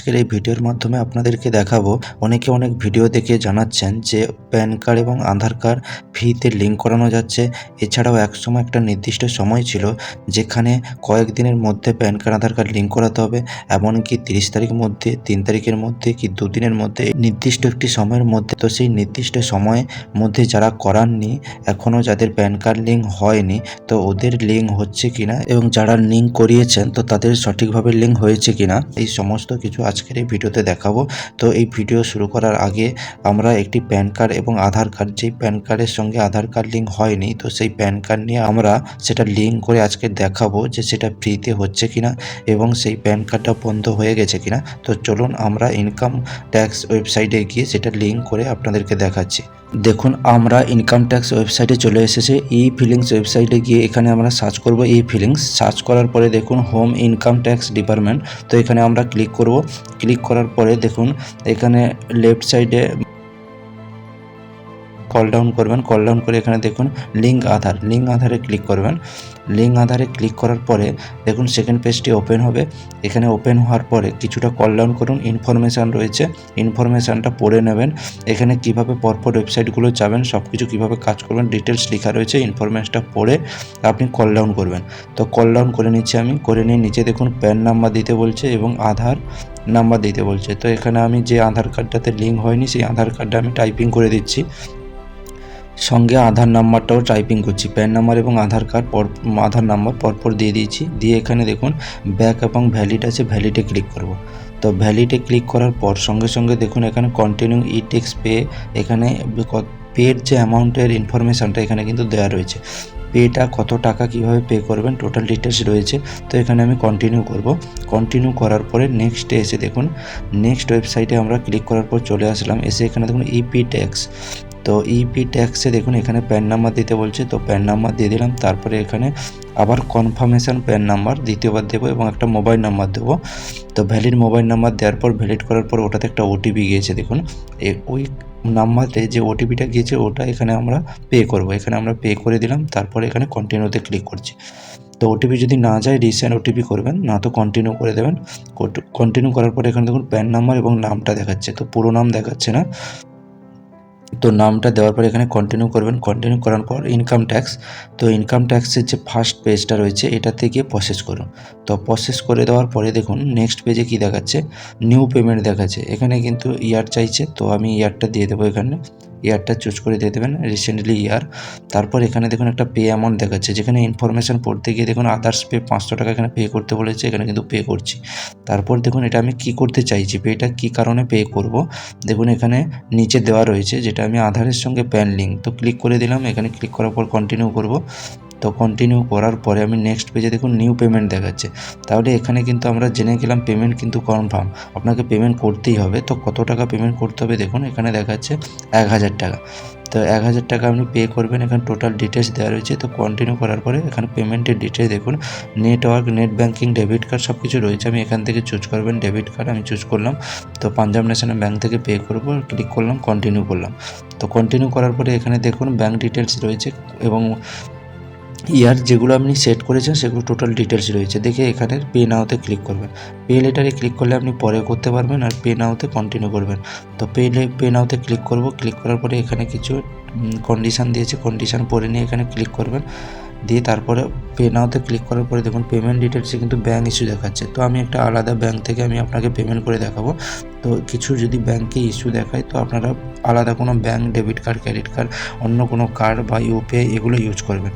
আজকের এই ভিডিওর মাধ্যমে আপনাদেরকে দেখাবো অনেকে অনেক ভিডিও দেখে জানাচ্ছেন যে প্যান কার্ড এবং আধার কার্ড ফ্রিতে লিঙ্ক করানো যাচ্ছে। এছাড়াও একসময় একটা নির্দিষ্ট সময় ছিল যেখানে কয়েকদিনের মধ্যে প্যান কার্ড আধার কার্ড লিঙ্ক করাতে হবে, এমনকি 30 তারিখের মধ্যে, 3 তারিখের মধ্যে কি 2 দিনের মধ্যে, নির্দিষ্ট একটি সময়ের মধ্যে। তো সেই নির্দিষ্ট সময়ের মধ্যে যারা করাননি, এখনও যাদের প্যান কার্ড লিঙ্ক হয়নি, তো ওদের লিঙ্ক হচ্ছে কিনা এবং যারা লিঙ্ক করিয়েছেন তো তাদের সঠিকভাবে লিঙ্ক হয়েছে কিনা এই সমস্ত কিছু আজকের এই ভিডিওতে দেখাবো। তো এই ভিডিও শুরু করার আগে আমরা একটি প্যান কার্ড এবং আধার কার্ড, যেই প্যান কার্ডের সঙ্গে আধার কার্ড লিঙ্ক হয়নি, তো সেই প্যান কার্ড নিয়ে আমরা সেটা লিঙ্ক করে আজকে দেখাবো যে সেটা ফ্রিতে হচ্ছে কিনা এবং সেই প্যান কার্ডটা বন্ধ হয়ে গেছে কিনা। তো চলুন আমরা ইনকাম ট্যাক্স ওয়েবসাইটে গিয়ে সেটা লিঙ্ক করে আপনাদেরকে দেখাচ্ছি। দেখুন, আমরা ইনকাম ট্যাক্স ওয়েবসাইটে চলে এসেছে। ই ফিলিংস ওয়েবসাইটে গিয়ে এখানে আমরা সার্চ করব ই ফিলিংস। সার্চ করার পরে দেখুন হোম ইনকাম ট্যাক্স ডিপার্টমেন্ট, তো এখানে আমরা ক্লিক করব। ক্লিক করার পরে দেখুন এখানে লেফট সাইডে কল ডাউন করবেন। কল ডাউন করে এখানে দেখুন লিঙ্ক আধারে ক্লিক করবেন। লিঙ্ক আধারে ক্লিক করার পরে দেখুন সেকেন্ড পেজটি ওপেন হবে। এখানে ওপেন হওয়ার পরে কিছুটা কল ডাউন করুন, ইনফরমেশান রয়েছে, ইনফরমেশানটা পড়ে নেবেন। এখানে কিভাবে পরপর ওয়েবসাইটগুলো যাবেন, সব কিছু কীভাবে কাজ করবেন ডিটেলস লেখা রয়েছে। ইনফরমেশনটা পড়ে আপনি কল ডাউন করবেন। তো কল ডাউন করে নিচ্ছি আমি। করে নিয়ে নিচে দেখুন প্যান নাম্বার দিতে বলছে এবং আধার নাম্বার দিতে বলছে। তো এখানে আমি যে আধার কার্ডটাতে লিঙ্ক হয়নি সেই আধার কার্ডটা আমি টাইপিং করে দিচ্ছি, সঙ্গে আধার নাম্বারটাও টাইপিং করছি। প্যান নাম্বার এবং আধার নাম্বার পরপর দিয়ে দিয়েছি। দিয়ে এখানে দেখুন ব্যাক এবং ভ্যালিড আছে, ভ্যালিডে ক্লিক করব। তো ভ্যালিডে ক্লিক করার পর সঙ্গে সঙ্গে দেখুন এখানে কন্টিনিউ ই ট্যাক্স পে, এখানে পের যে অ্যামাউন্টের ইনফরমেশানটা এখানে কিন্তু দেওয়া রয়েছে। পেটা কত টাকা কিভাবে পে করবেন টোটাল ডিটেলস রয়েছে। তো এখানে আমি কন্টিনিউ করব। কন্টিনিউ করার পরে নেক্সটে এসে দেখুন নেক্সট ওয়েবসাইটে আমরা ক্লিক করার পর চলে আসলাম। এসে এখানে দেখুন ইপি ট্যাক্স। তো ইপি ট্যাক্সে দেখুন এখানে প্যান নাম্বার দিতে বলছে, তো প্যান নাম্বার দিয়ে দিলাম। তারপরে এখানে আবার কনফার্মেশন প্যান নাম্বার দ্বিতীয়বার দেবো এবং একটা মোবাইল নাম্বার দেবো। তো ভ্যালিড মোবাইল নাম্বার দেওয়ার পর ভ্যালিড করার পর ওটাতে একটা ওটিপি গিয়েছে। দেখুন ওই নাম্বারে যে ওটিপিটা গিয়েছে ওটা এখানে আমরা পে করব। এখানে আমরা পে করে দিলাম। তারপরে এখানে কন্টিনিউতে ক্লিক করছি। তো ওটিপি যদি না যায় রিসেন্ট ওটিপি করবেন, না তো কন্টিনিউ করে দেবেন। কন্টিনিউ করার পরে এখানে দেখুন প্যান নাম্বার এবং নামটা দেখাচ্ছে, তো পুরো নাম দেখাচ্ছে না। তো নামটা দেওয়ার পর এখানে কন্টিনিউ করবেন। কন্টিনিউ করার পর ইনকাম ট্যাক্স, তো ইনকাম ট্যাক্সের যে ফার্স্ট পেজটা রয়েছে এটাতে গিয়ে প্রসেস করুন। তো প্রসেস করে দেওয়ার পরে দেখুন নেক্সট পেজে কি দেখাচ্ছে, নিউ পেমেন্ট দেখাচ্ছে। এখানে কিন্তু ইয়ার চাইছে, তো আমি ইয়ারটা দিয়ে দেবো। এখানে ইয়ারটা চুজ করে দিয়ে দেবেন, রিসেন্টলি ইয়ার। তারপর এখানে দেখুন একটা পে অ্যামাউন্ট দেখাচ্ছে, যেখানে ইনফরমেশান পড়তে গিয়ে দেখুন আদার্স পে 500 টাকা এখানে পে করতে বলেছে, এখানে কিন্তু পে করছি। তারপর দেখুন এটা আমি কি করতে চাইছি, পেটা কি কারণে পে করব। দেখুন এখানে নিচে দেওয়া রয়েছে যেটা আমি আধারের সঙ্গে প্যান লিঙ্ক, তো ক্লিক করে দিলাম। এখানে ক্লিক করার পর কন্টিনিউ করব। তো কন্টিনিউ করার পরে আমি নেক্সট পেজে দেখুন নিউ পেমেন্ট দেখাচ্ছে। তাহলে এখানে কিন্তু আমরা জেনে গেলাম পেমেন্ট কিন্তু কনফার্ম, আপনাকে পেমেন্ট করতেই হবে। তো কত টাকা পেমেন্ট করতে হবে দেখুন এখানে দেখাচ্ছে 1000 টাকা। তো 1000 টাকা আপনি পে করবেন। এখানে টোটাল ডিটেলস দেওয়া রয়েছে। তো কন্টিনিউ করার পরে এখানে পেমেন্টের ডিটেলস দেখুন, network, net banking, debit card সব কিছু রয়েছে। আমি এখান থেকে চুজ করবেন ডেবিট কার্ড, আমি চুজ করলাম। তো পাঞ্জাব ন্যাশনাল ব্যাঙ্ক থেকে পে করব, ক্লিক করলাম, কন্টিনিউ করলাম। তো কন্টিনিউ করার পরে এখানে দেখুন ব্যাঙ্ক ডিটেলস রয়েছে এবং ইয়ার যেগুলো আপনি সেট করেছেন সেগুলো টোটাল ডিটেলস রয়েছে। দেখে এখানে পে নাওতে ক্লিক করবেন। পে লেটারে ক্লিক করলে আপনি পরে করতে পারবেন, আর পে নাওতে কন্টিনিউ করবেন। তো পে নাওতে ক্লিক করব। ক্লিক করার পরে এখানে কিছু কন্ডিশান দিয়েছে, কন্ডিশান পড়ে নিয়ে এখানে ক্লিক করবেন। দিয়ে তারপরে পে নাওতে ক্লিক করার পরে দেখুন পেমেন্ট ডিটেলসে কিন্তু ব্যাঙ্ক ইস্যু দেখাচ্ছে। তো আমি একটা আলাদা ব্যাঙ্ক থেকে আমি আপনাকে পেমেন্ট করে দেখাবো। তো কিছু যদি ব্যাঙ্কে ইস্যু দেখায় তো আপনারা আলাদা কোনো bank, debit card, credit card, অন্য কোনো কার্ড বা ইউপিআই এগুলো ইউজ করবেন।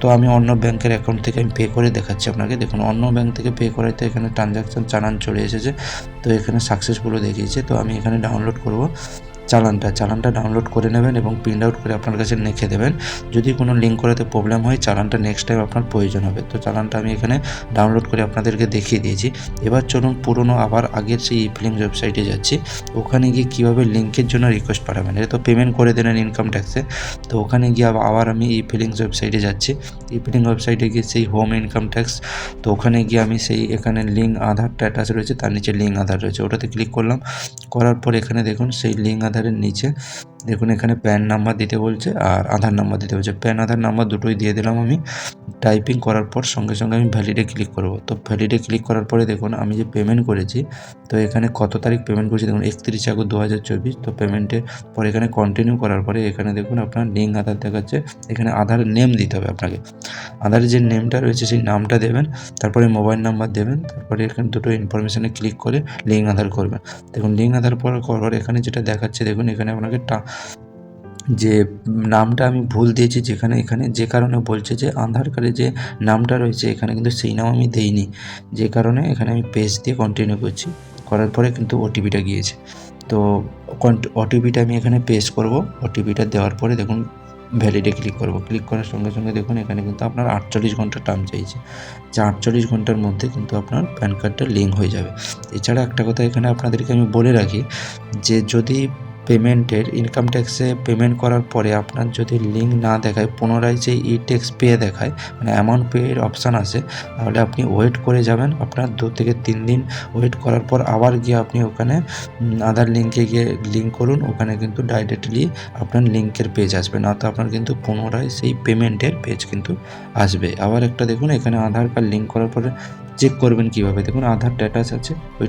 তো আমি অন্য ব্যাংকের অ্যাকাউন্ট থেকে আমি পে করে দেখাচ্ছি আপনাকে। দেখুন অন্য ব্যাংক থেকে পে করাতে এখানে ট্রানজ্যাকশান চালান চলে এসেছে। তো এখানে সাকসেসফুলও দেখিয়েছে। তো আমি এখানে ডাউনলোড করব চালানটা ডাউনলোড করে নেবেন এবং প্রিন্ট আউট করে আপনার কাছে রেখে দেবেন। যদি কোনো লিঙ্ক করাতে প্রবলেম হয় চালানটা নেক্সট টাইম আপনার প্রয়োজন হবে। তো চালানটা আমি এখানে ডাউনলোড করে আপনাদেরকে দেখিয়ে দিয়েছি। এবার চলুন পুরনো আবার আগের সেই ই ফিলিংস ওয়েবসাইটে যাচ্ছি। ওখানে গিয়ে কীভাবে লিঙ্কের জন্য রিকোয়েস্ট পাঠাবেন, এটা তো পেমেন্ট করে দিলেন ইনকাম ট্যাক্সে। তো ওখানে গিয়ে আবার আমি ই ফিলিংস ওয়েবসাইটে যাচ্ছি। ই ফিলিংস ওয়েবসাইটে গিয়ে সেই হোম ইনকাম ট্যাক্স, তো ওখানে গিয়ে আমি সেই এখানে লিঙ্ক আধারটা অ্যাটাচ রয়েছে, তার নিচে লিঙ্ক আধার রয়েছে, ওটাতে ক্লিক করলাম। করার পর এখানে দেখুন সেই লিঙ্ক আধারের নিচে দেখুন এখানে প্যান নাম্বার দিতে বলছে আর আধার নাম্বার দিতে বলছে। প্যান আধার নাম্বার দুটোই দিয়ে দিলাম আমি। টাইপিং করার পর সঙ্গে সঙ্গে আমি ভ্যালিডে ক্লিক করব। তো ভ্যালিডে ক্লিক করার পরে দেখুন আমি যে পেমেন্ট করেছি, তো এখানে কত তারিখ পেমেন্ট করেছি দেখুন 31 আগস্ট 2024। তো পেমেন্টের পরে এখানে কন্টিনিউ করার পরে এখানে দেখুন আপনার লিঙ্ক আধার দেখাচ্ছে। এখানে আধার নেম দিতে হবে আপনাকে। আধারের যে নেমটা রয়েছে সেই নামটা দেবেন, তারপরে মোবাইল নাম্বার দেবেন, তারপরে এখানে দুটো ইনফরমেশানে ক্লিক করে লিঙ্ক আধার করবেন। দেখুন লিঙ্ক আধার করার এখানে যেটা দেখাচ্ছে দেখুন এখানে আপনাকে যে নামটা আমি ভুল দিয়েছি যেখানে, এখানে যে কারণে বলছে যে আধার কার্ডে যে নামটা রয়েছে এখানে কিন্তু সেই নাম আমি দেইনি, যে কারণে এখানে আমি পেজ দিয়ে কন্টিনিউ করছি। করার পরে কিন্তু ওটিপিটা গিয়েছে। তো ওটিপিটা আমি এখানে পেস্ট করব। ওটিপিটা দেওয়ার পরে দেখুন ভ্যালিডে ক্লিক করব। ক্লিক করার সঙ্গে সঙ্গে দেখুন এখানে কিন্তু আপনার 48 ঘন্টা টাইম চাইছে, যে 48 ঘন্টার মধ্যে কিন্তু আপনার প্যান কার্ডটা লিঙ্ক হয়ে যাবে। এছাড়া একটা কথা এখানে আপনাদেরকে আমি বলে রাখি যে যদি পেমেন্টের ইনকাম ট্যাক্সে পেমেন্ট করার পরে আপনার যদি লিঙ্ক না দেখায়, পুনরায় যে ই ট্যাক্স পে দেখায়, মানে অ্যামাউন্ট পেয়ের অপশান আসে, তাহলে আপনি ওয়েট করে যাবেন। আপনার 2 থেকে 3 দিন ওয়েট করার পর আবার গিয়ে আপনি ওখানে আধার লিঙ্কে গিয়ে লিঙ্ক করুন। ওখানে কিন্তু ডাইরেক্টলি আপনার লিঙ্কের পেজ আসবে না, তো আপনার কিন্তু পুনরায় সেই পেমেন্টের পেজ কিন্তু আসবে। আবার একটা দেখুন এখানে আধার কার্ড লিঙ্ক করার পরে চেক করবেন কীভাবে, দেখুন আধার স্ট্যাটাস আছে, ওই